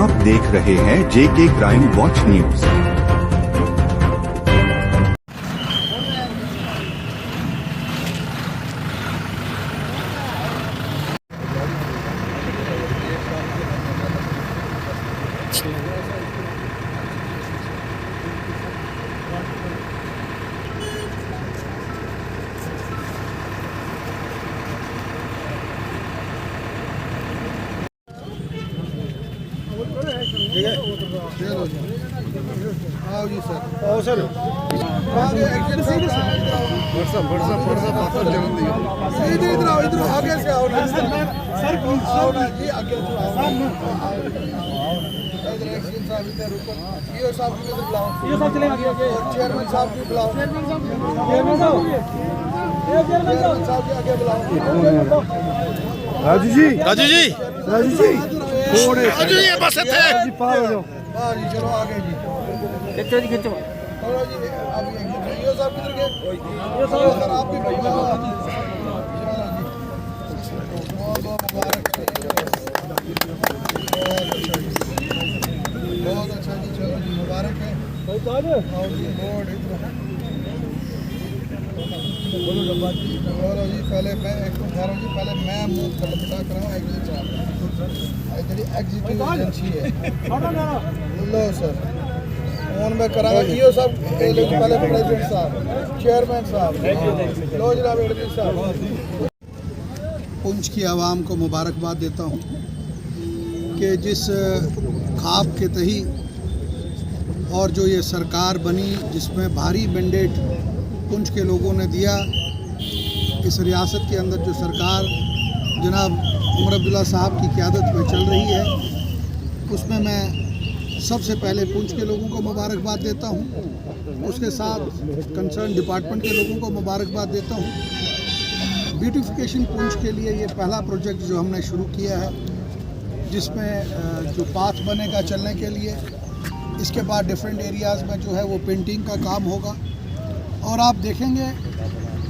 आप देख रहे हैं जेके क्राइम वॉच न्यूज। आओ जी सर। आओ सर। सीधे इधर आओ, इधर आगे से आओ ना सर। आओ ना जी, आगे से आओ। इधर एक्शन साहब इधर ऊपर, ईओ साहब को इधर बुलाओ। ईओ साहब चले आगे। और चेयरमैन साहब को बुलाओ। चेयरमैन साहब के आगे बुलाओ। राजू जी। राजू जी राजू ये बस थे जी पार हो जाओ। हाँ जी, चलो आगे जी। खिंचो जी खिंचो। चलो जी, अभी ईओ साहब किधर गए? ईओ साहब सर आप भी बुलाओ। बहुत बहुत मुबारक। बहुत अच्छा जी, चलो जी मुबारक है। और जी बोर्ड बोलो जी, पहले मैं एक तो कह रहा हूँ जी, पहले मैं मुँह खलपटा कराऊँ एग्जीक्यूटिव एजेंसी है। लो सर फोन में कराऊंगा। ईओ साहब पहले प्रेसिडेंट साहब, चेयरमैन साहब, लो जनाब एडमिन साहब। पुंछ की आवाम को मुबारकबाद देता हूँ कि जिस ख्वाब के तही और जो ये सरकार बनी जिसमें भारी मैंडेट पुंछ के लोगों ने दिया, इस रियासत के अंदर जो सरकार जनाब उमर अब्दुल्ला साहब की क़यादत में चल रही है, उसमें मैं सबसे पहले पुंछ के लोगों को मुबारकबाद देता हूँ। उसके साथ कंसर्न डिपार्टमेंट के लोगों को मुबारकबाद देता हूँ। ब्यूटिफिकेशन पुंछ के लिए ये पहला प्रोजेक्ट जो हमने शुरू किया है, जिसमें जो पाथ बनेगा चलने के लिए, इसके बाद डिफरेंट एरियाज़ में जो है वो पेंटिंग का काम होगा। और आप देखेंगे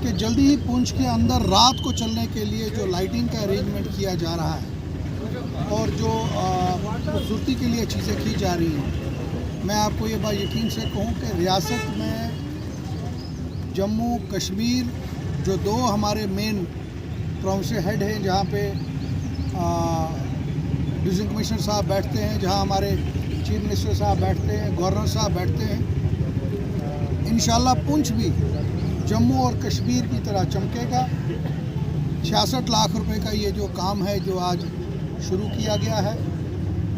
कि जल्दी ही पुंछ के अंदर रात को चलने के लिए जो लाइटिंग का अरेंजमेंट किया जा रहा है और जो खूबसूरती के लिए चीज़ें की जा रही हैं, मैं आपको ये बात यकीन से कहूँ कि रियासत में जम्मू कश्मीर जो दो हमारे मेन प्रोविंशियल हेड हैं, जहाँ पे डिविजन कमिश्नर साहब बैठते हैं, जहाँ हमारे चीफ मिनिस्टर साहब बैठते हैं, गवर्नर साहब बैठते हैं, इंशाल्लाह पुंछ भी जम्मू और कश्मीर की तरह चमकेगा। 66 लाख रुपए का ये जो काम है जो आज शुरू किया गया है,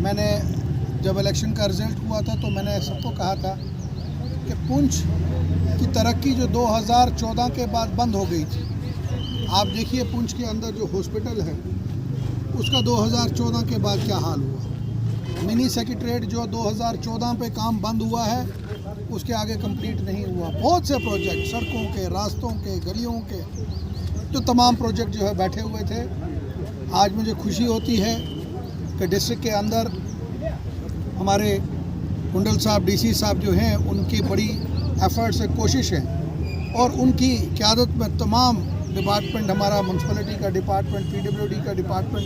मैंने जब इलेक्शन का रिज़ल्ट हुआ था तो मैंने सबको कहा था कि पुंछ की तरक्की जो 2014 के बाद बंद हो गई थी, आप देखिए पुंछ के अंदर जो हॉस्पिटल है उसका 2014 के बाद क्या हाल हुआ। मिनी सेक्रेटरीट जो 2014 पे काम बंद हुआ है, उसके आगे कंप्लीट नहीं हुआ। बहुत से प्रोजेक्ट सड़कों के, रास्तों के, गलियों के, जो तमाम प्रोजेक्ट जो है बैठे हुए थे। आज मुझे खुशी होती है कि डिस्ट्रिक्ट के अंदर हमारे कुंडल साहब डीसी साहब जो हैं, उनकी बड़ी एफर्ट्स से कोशिश है और उनकी क़यादत में तमाम डिपार्टमेंट, हमारा म्यूनसिपलिटी का डिपार्टमेंट, पीडब्ल्यूडी का डिपार्टमेंट,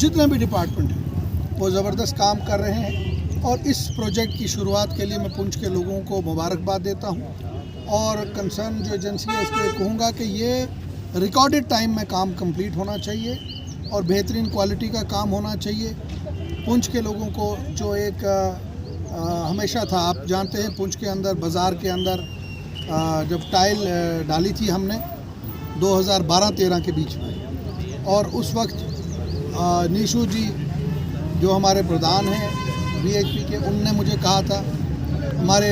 जितने भी डिपार्टमेंट हैं वो ज़बरदस्त काम कर रहे हैं। और इस प्रोजेक्ट की शुरुआत के लिए मैं पुंछ के लोगों को मुबारकबाद देता हूं और कंसर्न जो एजेंसी है उसको ये कहूँगा कि ये रिकॉर्डेड टाइम में काम कंप्लीट होना चाहिए और बेहतरीन क्वालिटी का काम होना चाहिए। पुंछ के लोगों को जो एक हमेशा था, आप जानते हैं पुंछ के अंदर, बाज़ार के अंदर जब टाइल डाली थी हमने 2012-13 के बीच में, और उस वक्त नीशू जी जो हमारे प्रधान हैं BHP के, उनने मुझे कहा था, हमारे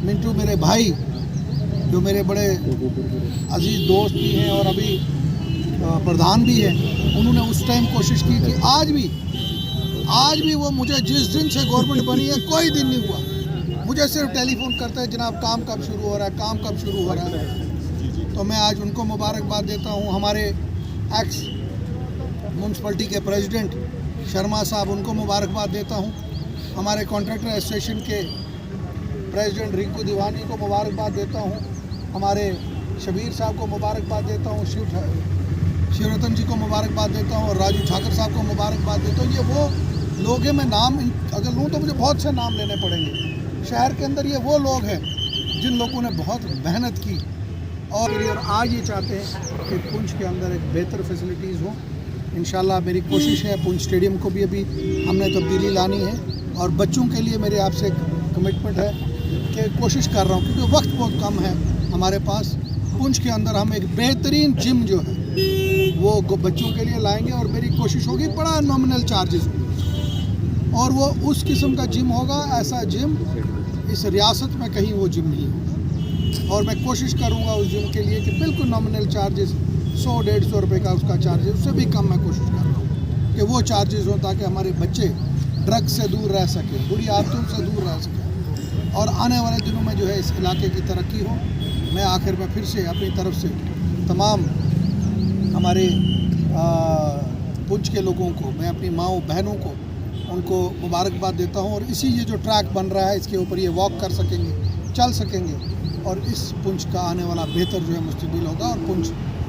मिंटू मेरे भाई जो मेरे बड़े अजीज़ दोस्त भी हैं और अभी प्रधान भी हैं, उन्होंने उस टाइम कोशिश की थी। आज भी वो मुझे, जिस दिन से गवर्नमेंट बनी है कोई दिन नहीं हुआ, मुझे सिर्फ टेलीफोन करता है, जनाब काम कब शुरू हो रहा है, काम कब शुरू हो रहा है। तो मैं आज उनको मुबारकबाद देता हूँ। हमारे एक्स म्यूनसिपलिटी के प्रेसिडेंट शर्मा साहब, उनको मुबारकबाद देता हूँ। हमारे कॉन्ट्रैक्टर एसोसिएशन के प्रेसिडेंट रिंकू दीवानी को मुबारकबाद देता हूँ। हमारे शबीर साहब को मुबारकबाद देता हूँ, शिवरतन जी को मुबारकबाद देता हूँ और राजू ठाकर साहब को मुबारकबाद देता हूँ। ये वो लोग हैं, मैं नाम अगर लूँ तो मुझे बहुत से नाम लेने पड़ेंगे। शहर के अंदर ये वो लोग हैं जिन लोगों ने बहुत मेहनत की और आज ये चाहते हैं कि पुंछ के अंदर एक बेहतर फैसिलिटीज़ हो। इंशाल्लाह मेरी कोशिश है, पुंछ स्टेडियम को भी अभी हमने तब्दीली लानी है और बच्चों के लिए मेरे आपसे कमिटमेंट है कि कोशिश कर रहा हूँ, क्योंकि वक्त बहुत कम है हमारे पास। पुंछ के अंदर हम एक बेहतरीन जिम जो है वो बच्चों के लिए लाएंगे और मेरी कोशिश होगी बड़ा नॉमिनल चार्जेस और वो उस किस्म का जिम होगा, ऐसा जिम इस रियासत में कहीं वो जिम नहीं होगा। और मैं कोशिश करूँगा उस जिम के लिए कि बिल्कुल नॉमिनल चार्जेस 100-150 रुपये का उसका चार्जेस, उससे भी कम मैं कोशिश कर रहा हूँ कि वो चार्जेस हों ताकि हमारे बच्चे ड्रग्स से दूर रह सकें, बुरी आदतों से दूर रह सकें और आने वाले दिनों में जो है इस इलाके की तरक्की हो। मैं आखिर में फिर से अपनी तरफ से तमाम हमारे पुंछ के लोगों को, मैं अपनी माँओं बहनों को उनको मुबारकबाद देता हूँ। और इसी ये जो ट्रैक बन रहा है इसके ऊपर ये वॉक कर सकेंगे, चल सकेंगे और इस पुंछ का आने वाला बेहतर जो है मुस्तकबिल होगा और पुंछ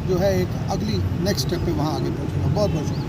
जो है एक अगली नेक्स्ट स्टेप पे वहाँ आगे पहुँचेगा। बहुत बहुत शुक्रिया।